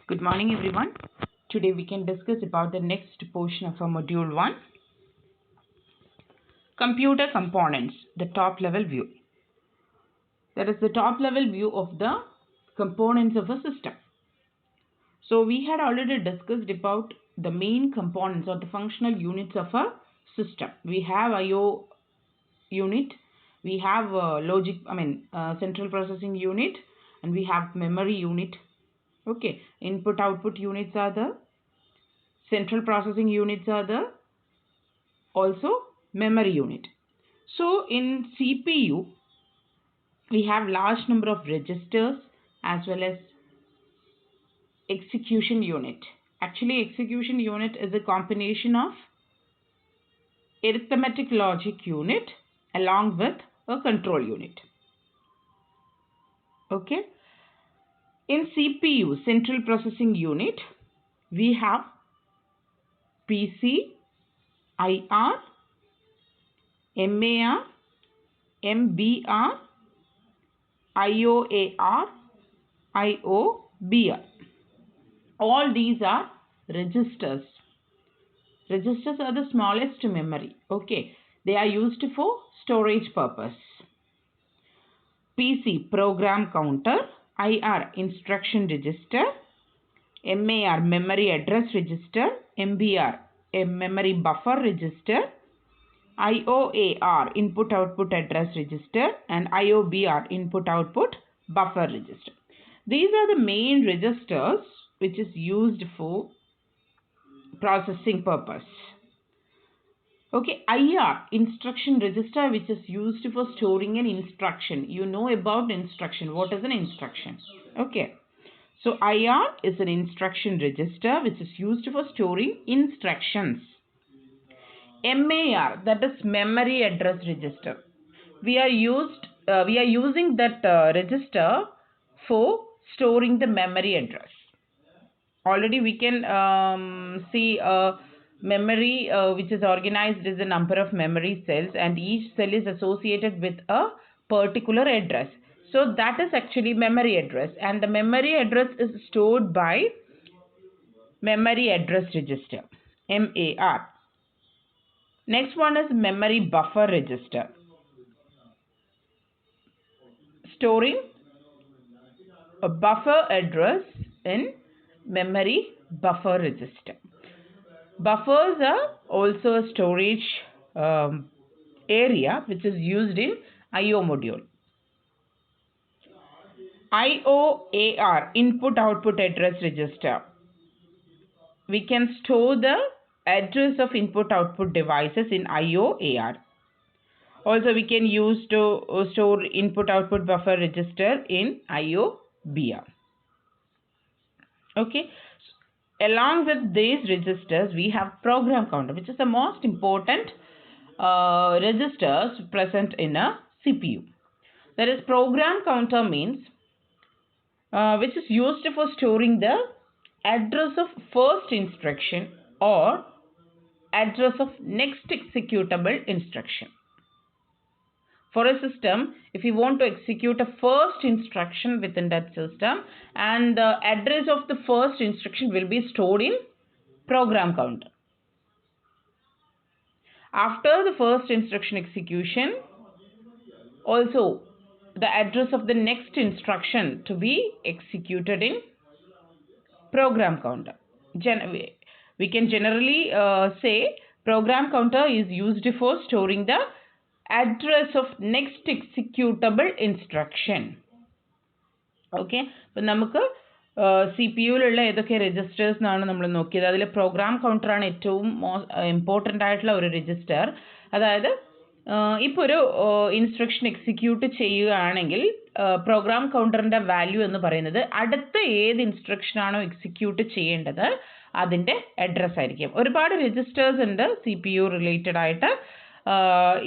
Good morning everyone. Today we can discuss about the next portion of our module 1, computer components, the top level view. That is the top level view of the components of a system. So we had already discussed about the main components or the functional units of a system. We have IO unit, we have central processing unit, and we have memory unit. Okay, input output units are the central processing units are the also memory unit. So in CPU we have large number of registers as well as execution unit. Actually execution unit is a combination of arithmetic logic unit along with a control unit. Okay, in CPU central processing unit we have PC, IR, MAR, MBR, IOAR, IOBR. All these are registers. Registers are the smallest memory. Okay, they are used for storage purpose. PC program counter, IR instruction register, MAR memory address register, MBR a memory buffer register, IOAR input output address register, and IOBR input output buffer register. These are the main registers which is used for processing purpose. Okay, IR instruction register which is used for storing an instruction. You know about instruction. What is an instruction? Okay, so IR is an instruction register which is used for storing instructions. MAR, that is memory address register. We are using that register for storing the memory address. Already we can see a memory which is organized as a number of memory cells, and each cell is associated with a particular address. So that is actually memory address, and the memory address is stored by memory address register, MAR. Next one is memory buffer register, storing a buffer address in memory buffer register. Buffers are also a storage area which is used in IO module. IOAR input output address register. We can store the address of input output devices in IOAR. Also we can use to store input output buffer register in IOBR. Okay, along with these registers we have program counter, which is the most important registers present in a CPU. That is, program counter means which is used for storing the address of first instruction or address of next executable instruction. For a system, if you want to execute a first instruction within that system, and the address of the first instruction will be stored in program counter. After the first instruction execution, also the address of the next instruction to be executed in program counter. We can generally say program counter is used for storing the address of next executable instruction. Okay, but നമുക്ക് CPU-ലുള്ള ഏതൊക്കെ registers എന്നാണ് നമ്മൾ നോക്കിയത്. അതിൽ programme കൗണ്ടറാണ് ഏറ്റവും important ആയിട്ടുള്ള ഒരു register. അതായത് ഇപ്പോൾ ഒരു ഇൻസ്ട്രക്ഷൻ എക്സിക്യൂട്ട് ചെയ്യുകയാണെങ്കിൽ പ്രോഗ്രാം കൗണ്ടറിൻ്റെ വാല്യൂ എന്ന് പറയുന്നത് അടുത്ത ഏത് ഇൻസ്ട്രക്ഷനാണോ എക്സിക്യൂട്ട് ചെയ്യേണ്ടത് അതിൻ്റെ അഡ്രസ്സ് ആയിരിക്കും. ഒരുപാട് രജിസ്റ്റേഴ്സ് ഉണ്ട് CPU റിലേറ്റഡ് ആയിട്ട്.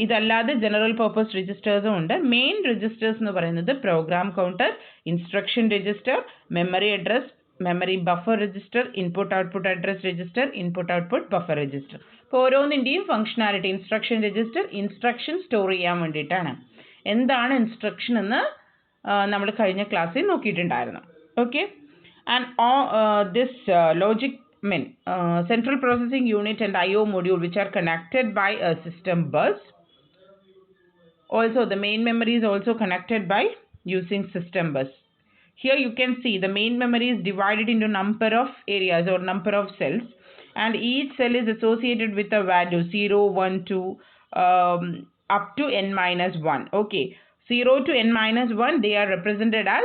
ഇതല്ലാതെ ജനറൽ പർപ്പസ് രജിസ്റ്റേഴ്സും ഉണ്ട്. മെയിൻ രജിസ്റ്റേഴ്സ് എന്ന് പറയുന്നത് program counter, instruction register, memory address, memory buffer register, input output address register, input output buffer register. അപ്പോൾ ഓരോന്നിൻ്റെയും functionality, instruction register instruction store ചെയ്യാൻ വേണ്ടിയിട്ടാണ്. എന്താണ് ഇൻസ്ട്രക്ഷൻ എന്ന് നമ്മൾ കഴിഞ്ഞ ക്ലാസ്സിൽ നോക്കിയിട്ടുണ്ടായിരുന്നു. Okay, And this central processing unit and IO module, which are connected by a system bus. Also, the main memory is also connected by using system bus. Here you can see the main memory is divided into number of areas or number of cells, and each cell is associated with a value 0, 1, 2 up to n minus 1. Okay, 0 to n minus 1, they are represented as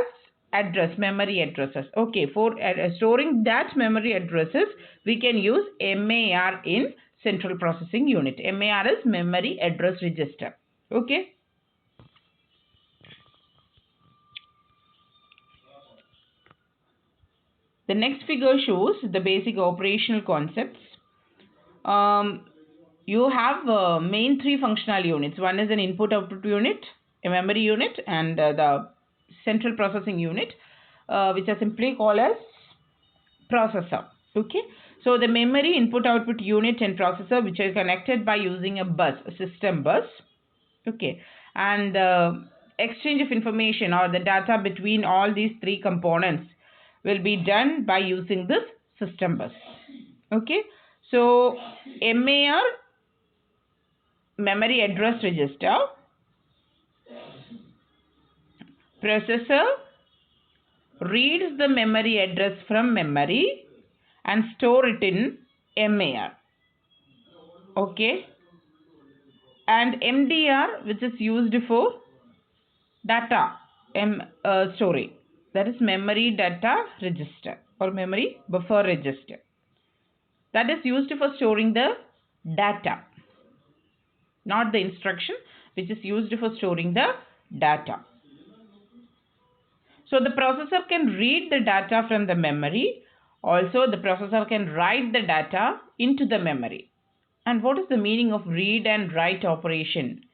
memory addresses. Okay, for storing that memory addresses, we can use MAR in central processing unit. MAR is memory address register. Okay. The next figure shows the basic operational concepts. You have main three functional units. One is an input-output unit, a memory unit, and the central processing unit, which are simply called as processor. Okay. So the memory, input-output unit, and processor, which are connected by using a bus, a system bus. Okay. And exchange of information or the data between all these three components will be done by using this system bus. Okay. So MAR, memory address register. Processor reads the memory address from memory and store it in MAR. Okay. And MDR, which is used for data storage. That is memory data register or memory buffer register. That is used for storing the data, not the instruction, which is used for storing the data. So the processor can read the data from the memory. Also, the processor can write the data into the memory. And what is the meaning of read and write operation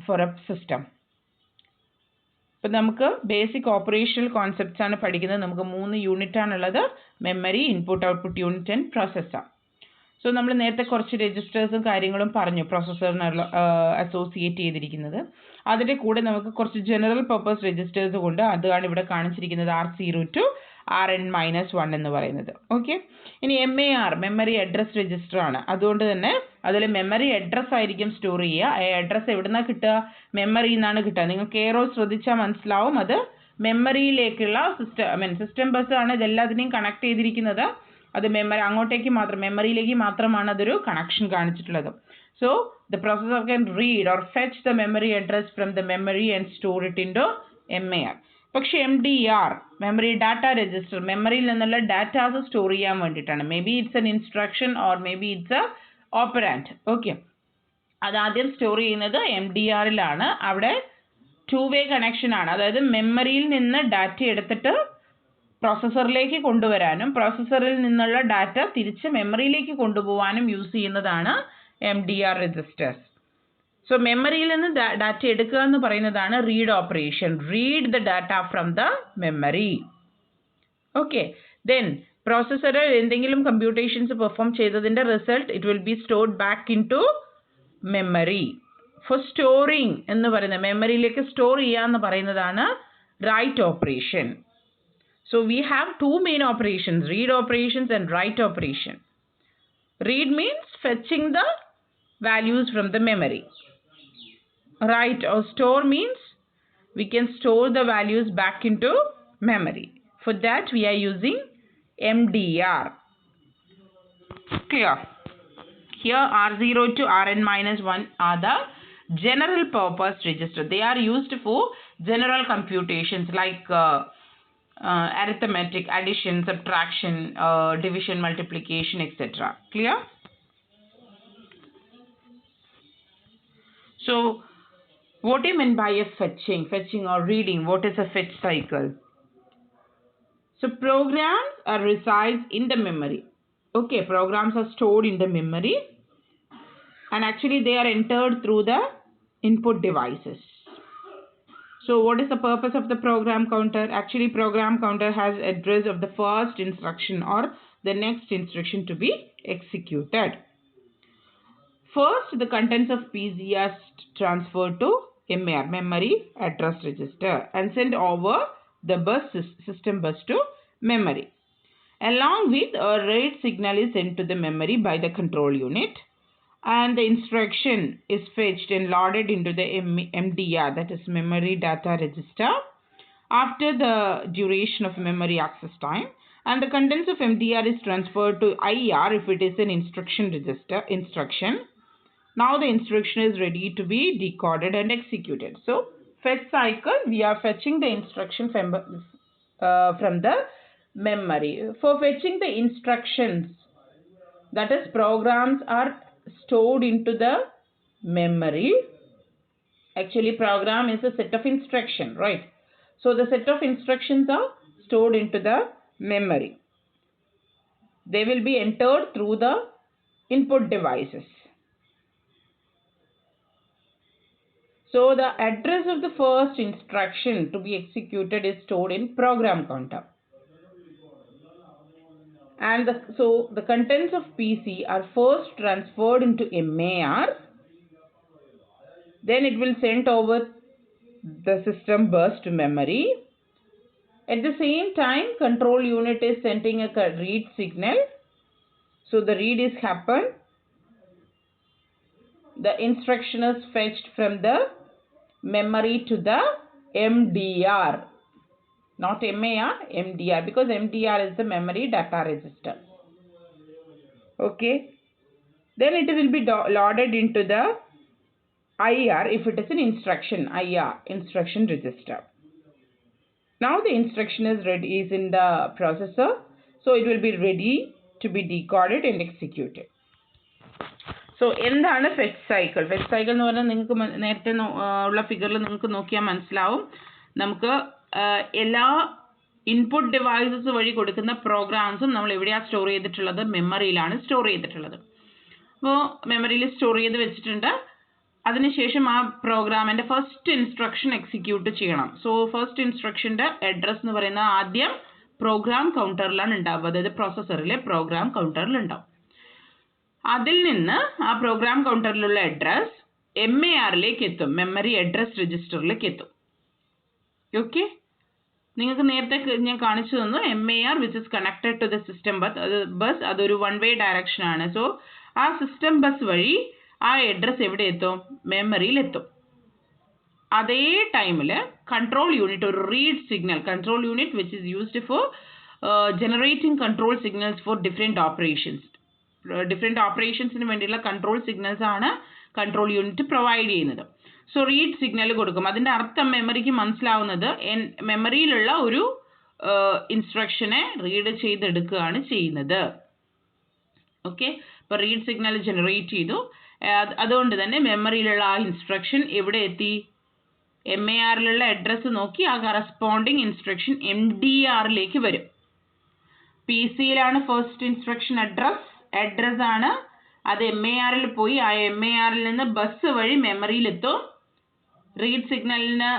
for a system? ഇപ്പോൾ നമുക്ക് basic operational concepts ആണ് പഠിക്കുന്നത്. നമുക്ക് 3 unit ആണുള്ളത്: memory, input output unit and processor. So നമ്മൾ നേരത്തെ കുറച്ച് രജിസ്റ്റേഴ്സും കാര്യങ്ങളും പറഞ്ഞു പ്രോസസ്സറിനുള്ള അസോസിയേറ്റ് ചെയ്തിരിക്കുന്നത്. അതിൻ്റെ കൂടെ നമുക്ക് കുറച്ച് ജനറൽ പർപ്പസ് രജിസ്റ്റേഴ്സ് കൊണ്ട് അതാണ് ഇവിടെ കാണിച്ചിരിക്കുന്നത് R0 to Rn-1 എന്ന് പറയുന്നത്. ഓക്കെ. ഇനി MAR മെമ്മറി അഡ്രസ് രജിസ്റ്റർ ആണ്. അതുകൊണ്ട് തന്നെ അതിൽ മെമ്മറി അഡ്രസ് ആയിരിക്കും സ്റ്റോർ ചെയ്യുക. ആ അഡ്രസ് എവിടെ നിന്നാണ് കിട്ടുക? മെമ്മറിയിൽ നിന്നാണ് കിട്ടുക. നിങ്ങൾക്ക് എയറോ ശ്രദ്ധിച്ചാൽ മനസ്സിലാവും, അത് മെമ്മറിയിലേക്കുള്ള സിസ്റ്റം ബസ് ആണ് ഇതെല്ലാത്തിനെയും കണക്ട് ചെയ്തിരിക്കുന്നത്. അത് മെമ്മറി അങ്ങോട്ടേക്ക് മാത്രം, മെമ്മറിയിലേക്ക് മാത്രമാണ് അതൊരു കണക്ഷൻ കാണിച്ചിട്ടുള്ളത്. So the processor can read or fetch the memory address from the memory and store it into MAR. പക്ഷേ MDR മെമ്മറി ഡാറ്റ രജിസ്റ്റർ മെമ്മറിയിൽ നിന്നുള്ള ഡാറ്റാസ് സ്റ്റോർ ചെയ്യാൻ വേണ്ടിയിട്ടാണ്. May be it's an instruction or may be it's A operand. Okay. അതാദ്യം store ചെയ്യുന്നത് MDRലാണ്. അവിടെ 2-way connection ആണ്. അതായത് മെമ്മറിയിൽ നിന്ന് ഡാറ്റ എടുത്തിട്ട് പ്രോസസ്സറിലേക്ക് കൊണ്ടുവരാനും പ്രോസസ്സറിൽ നിന്നുള്ള ഡാറ്റ തിരിച്ച് മെമ്മറിയിലേക്ക് കൊണ്ടുപോകാനും യൂസ് ചെയ്യുന്നതാണ് MDR രജിസ്റ്റേഴ്സ്. സോ മെമ്മറിയിൽ നിന്ന് ഡാറ്റ എടുക്കുക എന്ന് പറയുന്നതാണ് read operation. Read the data from the memory. Okay. Then processor എന്തെങ്കിലും കമ്പ്യൂട്ടേഷൻസ് പെർഫോം ചെയ്തതിൻ്റെ result it will be stored back in to memory. For storing എന്ന് പറയുന്നത് മെമ്മറിയിലേക്ക് സ്റ്റോർ ചെയ്യുക എന്ന് പറയുന്നതാണ് write operation. So we have two main operations, read operations and write operation. Read means fetching the values from the memory. Write or store means we can store the values back into memory. For that we are using MDR. Clear? Here R0 to Rn-1 are the general purpose register. They are used for general computations like arithmetic, addition, subtraction, division, multiplication, etc. Clear? So what do you mean by a fetching or reading? What is a fetch cycle? So programs are resides in the memory. Okay, programs are stored in the memory and actually they are entered through the input devices. So what is the purpose of the program counter? Actually program counter has address of the first instruction or the next instruction to be executed. First the contents of PC are transferred to MAR, memory address register, and sent over the system bus to memory. Along with a read signal is sent to the memory by the control unit, and the instruction is fetched and loaded into the MDR, that is memory data register, after the duration of memory access time, and the contents of MDR is transferred to IR if it is an instruction. Now the instruction is ready to be decoded and executed. So fetch cycle, we are fetching the instruction from the memory. For fetching the instructions, that is programs are stored into the memory. Actually program is a set of instruction, right? So the set of instructions are stored into the memory. They will be entered through the input devices. So the address of the first instruction to be executed is stored in program counter. And so the contents of PC are first transferred into MAR. Then it will send over the system bus to memory. At the same time, control unit is sending a read signal. So the read is happened. The instruction is fetched from the memory to the MDR. Not MAR, MDR, because MDR is the memory data register. Okay. Then it will be loaded into the IR if it is an instruction, IR, instruction register. Now the instruction is ready, is in the processor. So it will be ready to be decoded and executed. So എന്താണ് fetch cycle? Fetch cycle എന്ന് പറഞ്ഞാൽ നിങ്ങൾക്ക് നേരത്തെ ഉള്ള ഫിഗറിൽ നിങ്ങൾക്ക് നോക്കിയാൽ മനസ്സിലാവും. നമുക്ക് എല്ലാ ഇൻപുട്ട് ഡിവൈസസ് വഴി കൊടുക്കുന്ന പ്രോഗ്രാംസും നമ്മൾ എവിടെയാണ് സ്റ്റോർ ചെയ്തിട്ടുള്ളത്? മെമ്മറിയിലാണ് സ്റ്റോർ ചെയ്തിട്ടുള്ളത്. അപ്പോൾ മെമ്മറിയിൽ സ്റ്റോർ ചെയ്ത് വെച്ചിട്ടുണ്ട്. അതിനുശേഷം ആ പ്രോഗ്രാമിൻ്റെ ഫസ്റ്റ് ഇൻസ്ട്രക്ഷൻ എക്സിക്യൂട്ട് ചെയ്യണം. സോ ഫസ്റ്റ് ഇൻസ്ട്രക്ഷൻ്റെ അഡ്രസ് എന്ന് പറയുന്നത് ആദ്യം പ്രോഗ്രാം കൗണ്ടറിലാണ് ഉണ്ടാവുക, അതായത് പ്രോസസ്സറിലെ പ്രോഗ്രാം കൗണ്ടറിൽ ഉണ്ടാവും. അതിൽ നിന്ന് ആ പ്രോഗ്രാം കൗണ്ടറിലുള്ള അഡ്രസ് MARലേക്ക് എത്തും, മെമ്മറി അഡ്രസ് രജിസ്റ്ററിലേക്ക് എത്തും. ഓക്കെ, നിങ്ങൾക്ക് നേരത്തെ ഞാൻ കാണിച്ചു തന്നു MAR which is connected to the system bus. അതൊരു വൺ വേ ഡയറക്ഷൻ ആണ്. സോ ആ സിസ്റ്റം ബസ് വഴി ആ അഡ്രസ് എവിടെ എത്തും? മെമ്മറിയിൽ എത്തും. അതേ ടൈമിൽ കൺട്രോൾ യൂണിറ്റ് ഒരു read signal, control unit which is used for generating control signals for different operations. Different ഓപ്പറേഷൻസിന് വേണ്ടിയുള്ള കൺട്രോൾ സിഗ്നൽസ് ആണ് കൺട്രോൾ യൂണിറ്റ് പ്രൊവൈഡ് ചെയ്യുന്നത്. സോ റീഡ് സിഗ്നൽ കൊടുക്കും. അതിൻ്റെ അർത്ഥം മെമ്മറിക്ക് മനസ്സിലാവുന്നത് മെമ്മറിയിലുള്ള ഒരു ഇൻസ്ട്രക്ഷനെ റീഡ് ചെയ്തെടുക്കുകയാണ് ചെയ്യുന്നത്. ഓക്കെ, ഇപ്പോൾ റീഡ് സിഗ്നൽ ജനറേറ്റ് ചെയ്തു. അതുകൊണ്ട് തന്നെ മെമ്മറിയിലുള്ള ആ ഇൻസ്ട്രക്ഷൻ എവിടെ എത്തി? MARലുള്ള അഡ്രസ്സ് നോക്കി ആ കറസ്പോണ്ടിങ് ഇൻസ്ട്രക്ഷൻ MDRലേക്ക് വരും. PC-യിലാണ് ഫസ്റ്റ് ഇൻസ്ട്രക്ഷൻ അഡ്രസ് ആണ്. അത് MARൽ പോയി ആ MARൽ നിന്ന് ബസ് വഴി മെമ്മറിയിലെത്തും. റീഡ് സിഗ്നലിന്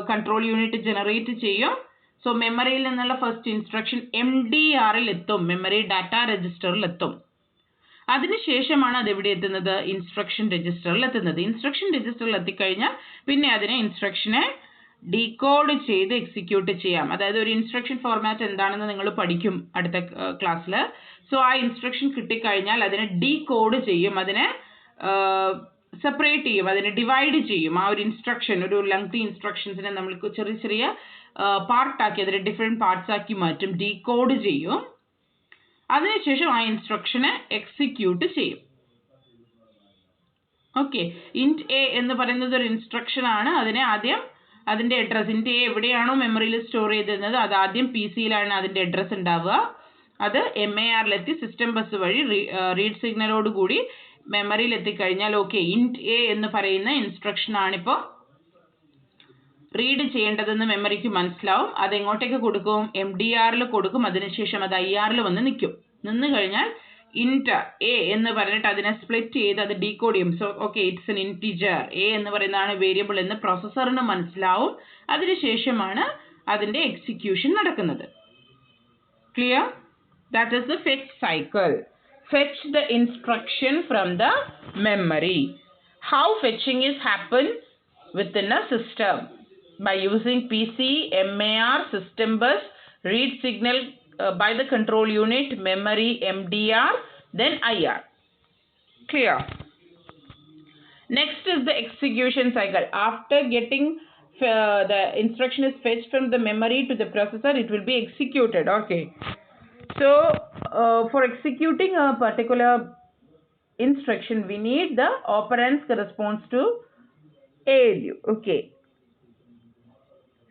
കൺട്രോൾ യൂണിറ്റ് ജനറേറ്റ് ചെയ്യും. സോ മെമ്മറിയിൽ നിന്നുള്ള ഫസ്റ്റ് ഇൻസ്ട്രക്ഷൻ MDRൽ എത്തും, മെമ്മറി ഡാറ്റ രജിസ്റ്ററിൽ എത്തും. അതിനുശേഷമാണ് അത് എവിടെ എത്തുന്നത്? ഇൻസ്ട്രക്ഷൻ രജിസ്റ്ററിൽ എത്തുന്നത്. ഇൻസ്ട്രക്ഷൻ രജിസ്റ്ററിൽ എത്തിക്കഴിഞ്ഞാൽ പിന്നെ അതിനെ ഇൻസ്ട്രക്ഷനെ ഡീകോഡ് ചെയ്ത് എക്സിക്യൂട്ട് ചെയ്യാം. അതായത് ഒരു ഇൻസ്ട്രക്ഷൻ ഫോർമാറ്റ് എന്താണെന്ന് നിങ്ങൾ പഠിക്കും അടുത്ത ക്ലാസ്സിൽ. സോ ആ ഇൻസ്ട്രക്ഷൻ കിട്ടിക്കഴിഞ്ഞാൽ അതിനെ ഡീകോഡ് ചെയ്യും, അതിനെ സെപ്പറേറ്റ് ചെയ്യും, അതിനെ ഡിവൈഡ് ചെയ്യും. ആ ഒരു ഇൻസ്ട്രക്ഷൻ, ഒരു ലെങ്തി ഇൻസ്ട്രക്ഷൻസിനെ നമ്മൾക്ക് ചെറിയ ചെറിയ പാർട്ടാക്കി അതിനെ ഡിഫറെൻറ്റ് പാർട്സ് ആക്കി മാറ്റും, ഡീകോഡ് ചെയ്യും. അതിനുശേഷം ആ ഇൻസ്ട്രക്ഷനെ എക്സിക്യൂട്ട് ചെയ്യും. ഓക്കെ, ഇൻറ്റ് എ എന്ന് പറയുന്നത് ഒരു ഇൻസ്ട്രക്ഷൻ ആണ്. അതിനെ ആദ്യം അതിൻ്റെ അഡ്രസ്, ഇൻറ്റ് എ എവിടെയാണോ മെമ്മറിയിൽ സ്റ്റോർ ചെയ്തിരുന്നത് അത് ആദ്യം PC-യിലാണ് അതിൻ്റെ അഡ്രസ് ഉണ്ടാവുക. അത് MARലെത്തി സിസ്റ്റം ബസ് വഴി റീഡ് സിഗ്നലോട് കൂടി മെമ്മറിയിൽ എത്തിക്കഴിഞ്ഞാൽ ഓക്കെ, ഇൻറ്റ് എ എന്ന് പറയുന്ന ഇൻസ്ട്രക്ഷൻ ആണിപ്പോൾ റീഡ് ചെയ്യേണ്ടതെന്ന് മെമ്മറിക്ക് മനസ്സിലാവും. അതെങ്ങോട്ടേക്ക് കൊടുക്കും? MDRൽ കൊടുക്കും. അതിനുശേഷം അത് IRൽ വന്ന് നിന്ന് കഴിഞ്ഞാൽ ഇൻറ്റ് എ എന്ന് പറഞ്ഞിട്ട് അതിനെ സ്പ്ലിറ്റ് ചെയ്ത് അത് ഡീകോഡ് ചെയ്യും. So okay, it's an integer, A എന്ന് പറയുന്നതാണ് വേരിയബിൾ എന്ന് പ്രോസസ്സറിന് മനസ്സിലാവും. അതിനുശേഷമാണ് അതിൻ്റെ എക്സിക്യൂഷൻ നടക്കുന്നത്. Clear? That is the fetch cycle. Fetch the instruction from the memory. How fetching is happen within a system? by using PC, MAR, system bus, read signal by the control unit, memory, MDR, then IR. Clear? Next is the execution cycle. After getting the instruction is fetched from the memory to the processor, it will be executed. Okay. So for executing a particular instruction, we need the operands corresponds to ALU. Okay.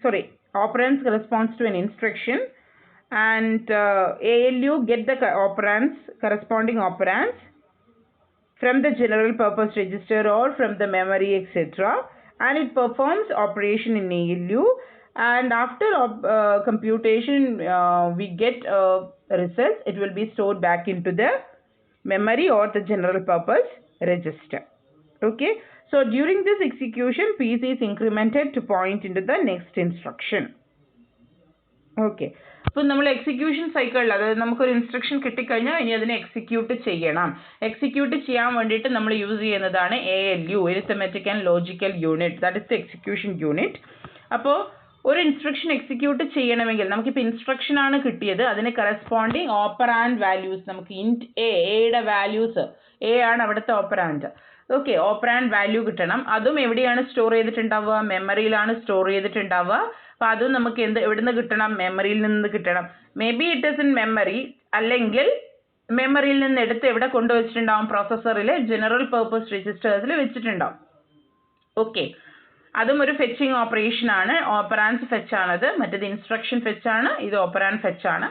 Sorry, operands corresponds to an instruction, and ALU get the operands, corresponding operands from the general purpose register or from the memory, etc., and it performs operation in ALU, and after computation we get results. It will be stored back into the memory or the general purpose register. Okay, so during this execution, PC is incremented to point into the next instruction. Okay, അപ്പോൾ നമ്മൾ execution സൈക്കിളിൽ, അതായത് നമുക്കൊരു instruction കിട്ടിക്കഴിഞ്ഞാൽ ഇനി അതിനെ execute ചെയ്യണം. Execute ചെയ്യാൻ വേണ്ടിയിട്ട് നമ്മൾ യൂസ് ചെയ്യുന്നതാണ് ALU, arithmetic and logical unit. That is the execution unit. അപ്പോൾ ഒരു ഇൻസ്ട്രക്ഷൻ എക്സിക്യൂട്ട് ചെയ്യണമെങ്കിൽ നമുക്കിപ്പോൾ ഇൻസ്ട്രക്ഷൻ ആണ് കിട്ടിയത്, അതിന് കറസ്പോണ്ടിങ് ഓപ്പറാൻഡ് വാല്യൂസ്, നമുക്ക് ഇൻറ്റ് എയുടെ വാല്യൂസ്, എ ആണ് അവിടുത്തെ ഓപ്പറാൻഡ്. ഓക്കെ, ഓപ്പറാൻഡ് വാല്യൂ കിട്ടണം. അതും എവിടെയാണ് സ്റ്റോർ ചെയ്തിട്ടുണ്ടാവുക? മെമ്മറിയിലാണ് സ്റ്റോർ ചെയ്തിട്ടുണ്ടാവുക. അപ്പോൾ അതും നമുക്ക് എവിടുന്ന് കിട്ടണം? മെമ്മറിയിൽ നിന്ന് കിട്ടണം. May be it is in memory, അല്ലെങ്കിൽ മെമ്മറിയിൽ നിന്ന് എടുത്ത് എവിടെ കൊണ്ടുവച്ചിട്ടുണ്ടാവും? പ്രോസസ്സറിൽ ജനറൽ പർപ്പസ് രജിസ്റ്റേഴ്സിൽ വെച്ചിട്ടുണ്ടാവും. ഓക്കെ, അതും ഒരു ഫെച്ചിങ് ഓപ്പറേഷൻ ആണ്. ഓപ്പറാൻസ് ഫെച്ച് ആണത്, മറ്റേത് ഇൻസ്ട്രക്ഷൻ ഫെച്ച് ആണ്, ഇത് ഓപ്പറാൻഡ് ഫെച്ച് ആണ്.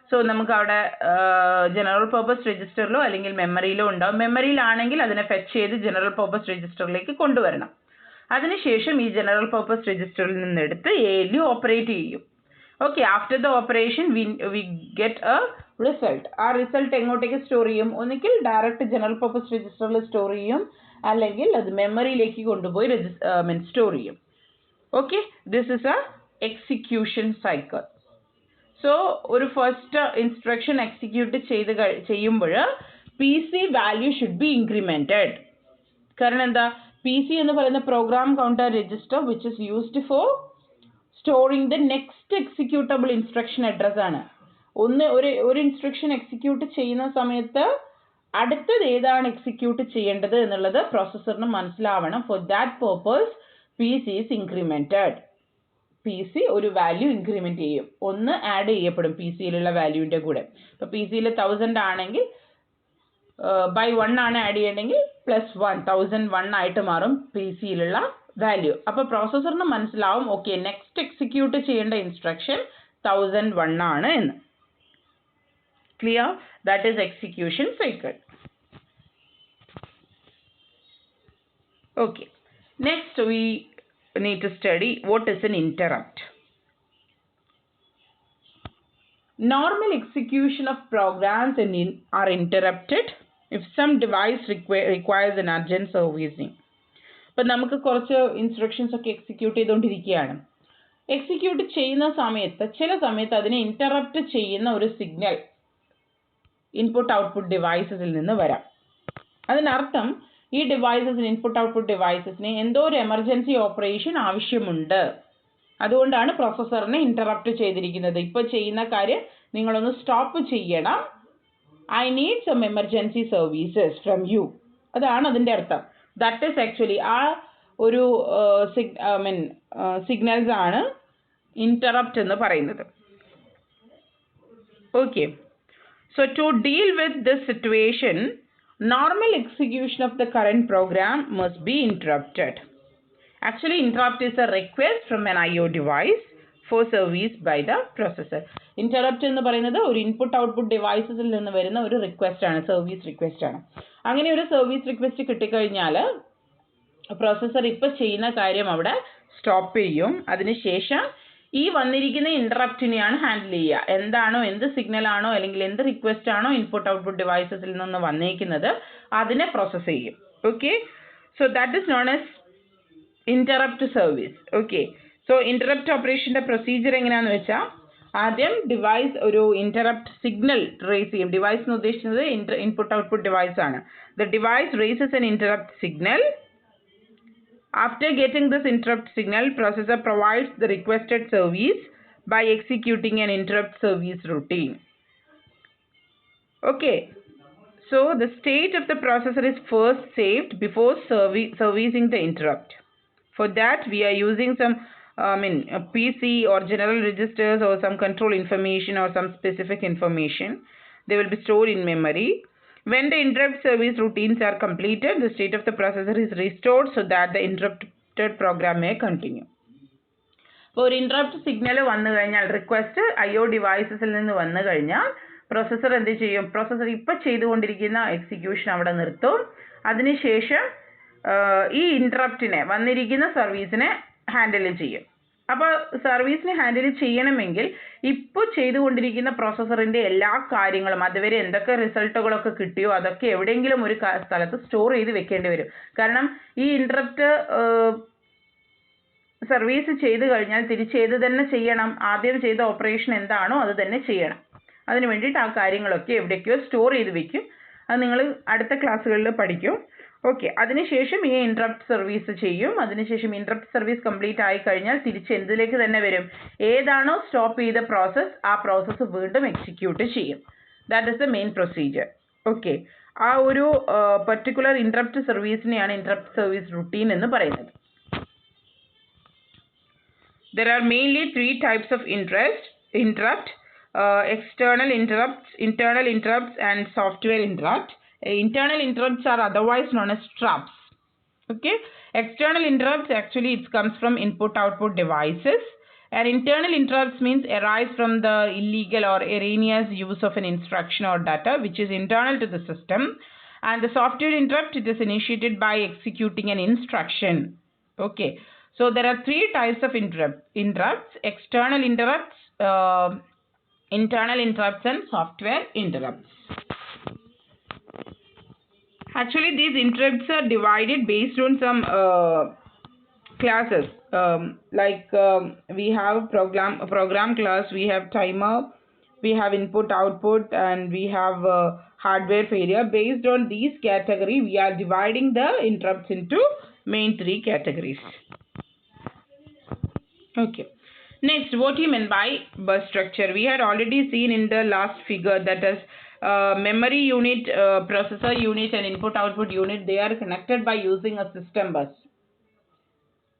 സോ നമുക്ക് അവിടെ ജനറൽ പർപ്പസ് രജിസ്റ്ററിലോ അല്ലെങ്കിൽ മെമ്മറിയിലോ ഉണ്ടാവും. മെമ്മറിയിലാണെങ്കിൽ അതിനെ ഫെച്ച് ചെയ്ത് ജനറൽ പർപ്പസ് രജിസ്റ്ററിലേക്ക് കൊണ്ടുവരണം. അതിനുശേഷം ഈ ജനറൽ പർപ്പസ് രജിസ്റ്ററിൽ നിന്നെടുത്ത് ALU ഓപ്പറേറ്റ് ചെയ്യും. Okay, after the operation we get A result. ആ റിസൾട്ട് എങ്ങോട്ടേക്ക് സ്റ്റോർ ചെയ്യും? ഒന്നുകിൽ ഡയറക്റ്റ് ജനറൽ പർപ്പസ് രജിസ്റ്ററിൽ സ്റ്റോർ ചെയ്യും, അല്ലെങ്കിൽ അത് മെമ്മറിയിലേക്ക് കൊണ്ടുപോയി സ്റ്റോർ ചെയ്യും. Okay, this is A execution cycle. So ഒരു ഫസ്റ്റ് ഇൻസ്ട്രക്ഷൻ എക്സിക്യൂട്ട് ചെയ്യുമ്പോൾ PC value should be incremented. കാരണം എന്താ? PC എന്ന് പറയുന്ന program counter register which is used four storing the next executable instruction address ആണ്. ഒരു ഇൻസ്ട്രക്ഷൻ എക്സിക്യൂട്ട് ചെയ്യുന്ന സമയത്ത് അടുത്തത് ഏതാണ് എക്സിക്യൂട്ട് ചെയ്യേണ്ടത് എന്നുള്ളത് പ്രോസസ്സറിന് മനസ്സിലാവണം. For that purpose PC is incremented. PC ഒരു വാല്യൂ ഇൻക്രിമെൻറ്റ് ചെയ്യും, ഒന്ന് ആഡ് ചെയ്യപ്പെടും PCയിലുള്ള വാല്യൂവിൻ്റെ കൂടെ. ഇപ്പോൾ PCയിൽ 1000 ആണെങ്കിൽ ബൈ 1 ആണ് ആഡ് ചെയ്യണമെങ്കിൽ +1, 1001 ആയിട്ട് മാറും PCയിലുള്ള വാല്യൂ. അപ്പോൾ പ്രോസസ്സറിന് മനസ്സിലാവും, ഓക്കെ, നെക്സ്റ്റ് എക്സിക്യൂട്ട് ചെയ്യേണ്ട ഇൻസ്ട്രക്ഷൻ 1001 ആണ് എന്ന്. Clear? That is execution cycle. Okay, next we need to study what is an interrupt. Normal execution of programs are interrupted if some device requires an urgent servicing. But നമുക്ക് കുറച്ച് instructions ഒക്കെ execute ചെയ്തുകൊണ്ടിരിക്കുകയാണ്. Execute ചെയ്യുന്ന സമയത്ത് ചില സമയത്ത് അതിനെ interrupt ചെയ്യുന്ന ഒരു സിഗ്നൽ ഇൻപുട്ട് ഔട്ട്പുട്ട് ഡിവൈസസിൽ നിന്ന് വരാം. അതിനർത്ഥം ഈ ഡിവൈസസിന്, ഇൻപുട്ട് ഔട്ട്പുട്ട് ഡിവൈസസിന് എന്തോ ഒരു എമർജൻസി ഓപ്പറേഷൻ ആവശ്യമുണ്ട്. അതുകൊണ്ടാണ് പ്രോസസ്സറിനെ ഇന്ററപ്റ്റ് ചെയ്തിരിക്കുന്നത്. ഇപ്പോൾ ചെയ്യുന്ന കാര്യം നിങ്ങളൊന്ന് സ്റ്റോപ്പ് ചെയ്യണം. I need some emergency services from you. അതാണ് അതിൻ്റെ അർത്ഥം. ദാറ്റ് ഈസ് ആക്ച്വലി ആ ഒരു സിഗ്നൽസ് ആണ് ഇന്ററപ്റ്റ് എന്ന് പറയുന്നത്. Okay, so to deal with this situation, normal execution of the current program must be interrupted. Actually, interrupt is a request from an IO device for service by the processor. Interrupt എന്ന് പറയുന്നത് ഒരു input output ഡിവൈസസിൽ നിന്ന് വരുന്ന ഒരു request ആണ്, service request ആണ്. അങ്ങനെ ഒരു സർവീസ് റിക്വസ്റ്റ് കിട്ടിക്കഴിഞ്ഞാൽ പ്രോസസ്സർ ഇപ്പോൾ ചെയ്യുന്ന കാര്യം അവിടെ സ്റ്റോപ്പ് ചെയ്യും. അതിനുശേഷം ഈ വന്നിരിക്കുന്ന ഇന്ററപ്റ്റിനെയാണ് ഹാൻഡിൽ ചെയ്യുക. എന്താണോ, എന്ത് സിഗ്നൽ ആണോ അല്ലെങ്കിൽ എന്ത് റിക്വസ്റ്റ് ആണോ ഇൻപുട്ട് ഔട്ട്പുട്ട് ഡിവൈസസിൽ നിന്ന് വന്നിരിക്കുന്നത് അതിനെ പ്രോസസ്സ് ചെയ്യും. Okay, so that is known as interrupt service. Okay, so interrupt ഓപ്പറേഷൻ്റെ പ്രൊസീജിയർ എങ്ങനെയാണെന്ന് വെച്ചാൽ, ആദ്യം ഡിവൈസ് ഒരു ഇന്ററപ്റ്റ് സിഗ്നൽ റേസ് ചെയ്യും. ഡിവൈസ് എന്ന് ഉദ്ദേശിക്കുന്നത് ഇൻപുട്ട് ഔട്ട്പുട്ട് ഡിവൈസ് ആണ്. The device raises an interrupt signal After getting this interrupt signal, processor provides the requested service by executing an interrupt service routine. Okay, so the state of the processor is first saved before servicing the interrupt. For that, we are using some a PC or general registers or some control information or some specific information. They will be stored in memory. When the interrupt service routines are completed, the state of the processor is restored so that the interrupted program may continue. ഇപ്പോൾ ഒരു interrupt signal വന്നു കഴിഞ്ഞാൽ request IO ഡിവൈസസിൽ നിന്ന് വന്നു കഴിഞ്ഞാൽ processor എന്ത് ചെയ്യും? Processor ഇപ്പോൾ ചെയ്തുകൊണ്ടിരിക്കുന്ന എക്സിക്യൂഷൻ അവിടെ നിർത്തും. അതിനുശേഷം ഈ ഇൻട്രപ്റ്റിനെ വന്നിരിക്കുന്ന സർവീസിനെ ഹാൻഡിൽ ചെയ്യും. അപ്പോൾ സർവീസിനെ ഹാൻഡിൽ ചെയ്യണമെങ്കിൽ ഇപ്പോൾ ചെയ്തുകൊണ്ടിരിക്കുന്ന പ്രോസസ്സറിൻ്റെ എല്ലാ കാര്യങ്ങളും അതുവരെ എന്തൊക്കെ റിസൾട്ടുകളൊക്കെ കിട്ടിയോ അതൊക്കെ എവിടെയെങ്കിലും ഒരു സ്ഥലത്ത് സ്റ്റോർ ചെയ്ത് വെക്കേണ്ടി വരും. കാരണം ഈ ഇൻട്രപ്റ്റ് സർവീസ് ചെയ്ത് കഴിഞ്ഞാൽ തിരിച്ചേത് തന്നെ ചെയ്യണം. ആദ്യം ചെയ്ത ഓപ്പറേഷൻ എന്താണോ അത് തന്നെ ചെയ്യണം. അതിന് വേണ്ടിയിട്ട് ആ കാര്യങ്ങളൊക്കെ എവിടേക്കോ സ്റ്റോർ ചെയ്ത് വെക്കും. അത് നിങ്ങൾ അടുത്ത ക്ലാസ്സുകളിൽ പഠിക്കും. ഓക്കെ, അതിനുശേഷം ഈ ഇൻട്രപ്റ്റ് സർവീസ് ചെയ്യും. അതിനുശേഷം ഇൻട്രപ്റ്റ് സർവീസ് കംപ്ലീറ്റ് ആയി കഴിഞ്ഞാൽ തിരിച്ച് എന്തിലേക്ക് തന്നെ വരും? ഏതാണോ സ്റ്റോപ്പ് ചെയ്ത പ്രോസസ്സ് ആ പ്രോസസ്സ് വീണ്ടും എക്സിക്യൂട്ട് ചെയ്യും. That is the main procedure. Okay, ആ ഒരു പർട്ടിക്കുലർ ഇൻട്രപ്റ്റ് സർവീസിനെയാണ് ഇൻട്രപ്റ്റ് സർവീസ് റുട്ടീൻ എന്ന് പറയുന്നത്. There are mainly three types of interrupt: external interrupts, internal interrupts, and software interrupt. Internal interrupts are otherwise known as traps. Okay, external interrupts actually it comes from input-output devices, and internal interrupts means arise from the illegal or erroneous use of an instruction or data which is internal to the system. And the software interrupt, it is initiated by executing an instruction. Okay. So there are three types of interrupts: external interrupts, internal interrupts, and software interrupts. Actually, these interrupts are divided based on some classes. We have program class, we have timer, we have input output, and we have hardware failure. Based on these category, we are dividing the interrupts into main three categories. Okay, next, what do you mean by bus structure? We had already seen in the last figure that is memory unit, processor unit, and input output unit, they are connected by using a system bus.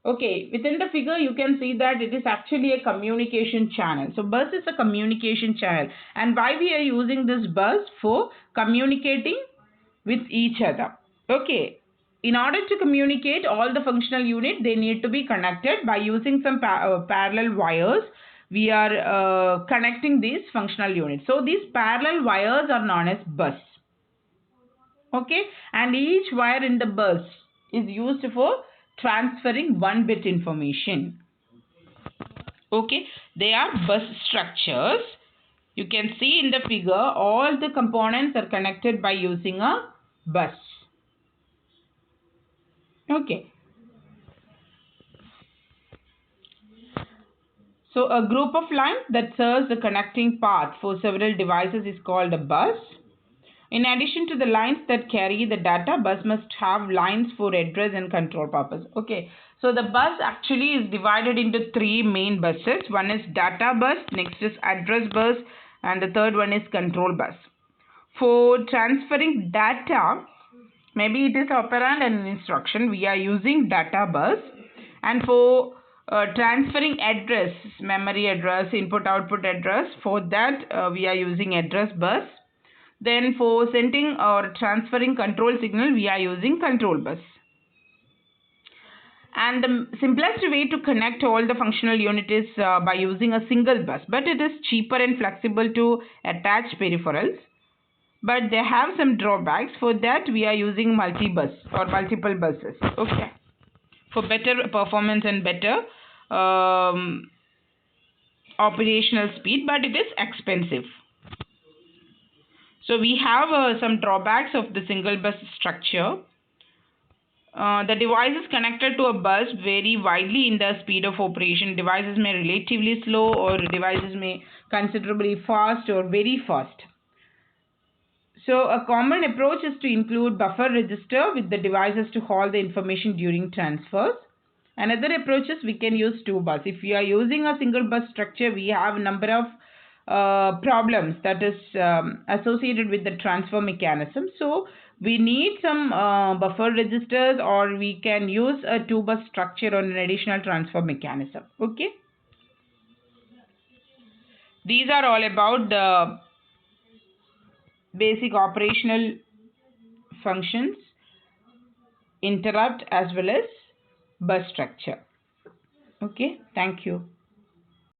Okay, within the figure you can see that it is actually a communication channel. So bus is a communication channel, and why we are using this bus? For communicating with each other. Okay, in order to communicate all the functional unit, they need to be connected by using some parallel wires. We are connecting these functional units. So these parallel wires are known as bus. Okay, and each wire in the bus is used for transferring 1-bit information. Okay, they are bus structures. You can see in the figure all the components are connected by using a bus. Okay, so a group of lines that serves the connecting path for several devices is called a bus. In addition to the lines that carry the data, bus must have lines for address and control purpose. Okay, so the bus actually is divided into three main buses. One is data bus, next is address bus, and the third one is control bus. For transferring data, maybe it is operand and instruction, we are using data bus. And for transferring address, memory address, input output address, for that we are using address bus. Then for sending or transferring control signal, we are using control bus. And the simplest way to connect all the functional unit is by using a single bus, but it is cheaper and flexible to attach peripherals. But they have some drawbacks. For that we are using multi-bus or multiple buses. Okay, for better performance and better operational speed, but it is expensive. So we have some drawbacks of the single bus structure. The devices connected to a bus vary widely in the speed of operation. Devices may relatively slow, or devices may considerably fast or very fast. So a common approach is to include buffer register with the devices to hold the information during transfers. Another approach is we can use two bus. If we are using a single bus structure, we have a number of problems that is associated with the transfer mechanism. So we need some buffer registers, or we can use a two bus structure on an additional transfer mechanism. Okay. These are all about the basic operational functions, interrupt as well as bus structure. Okay, thank you.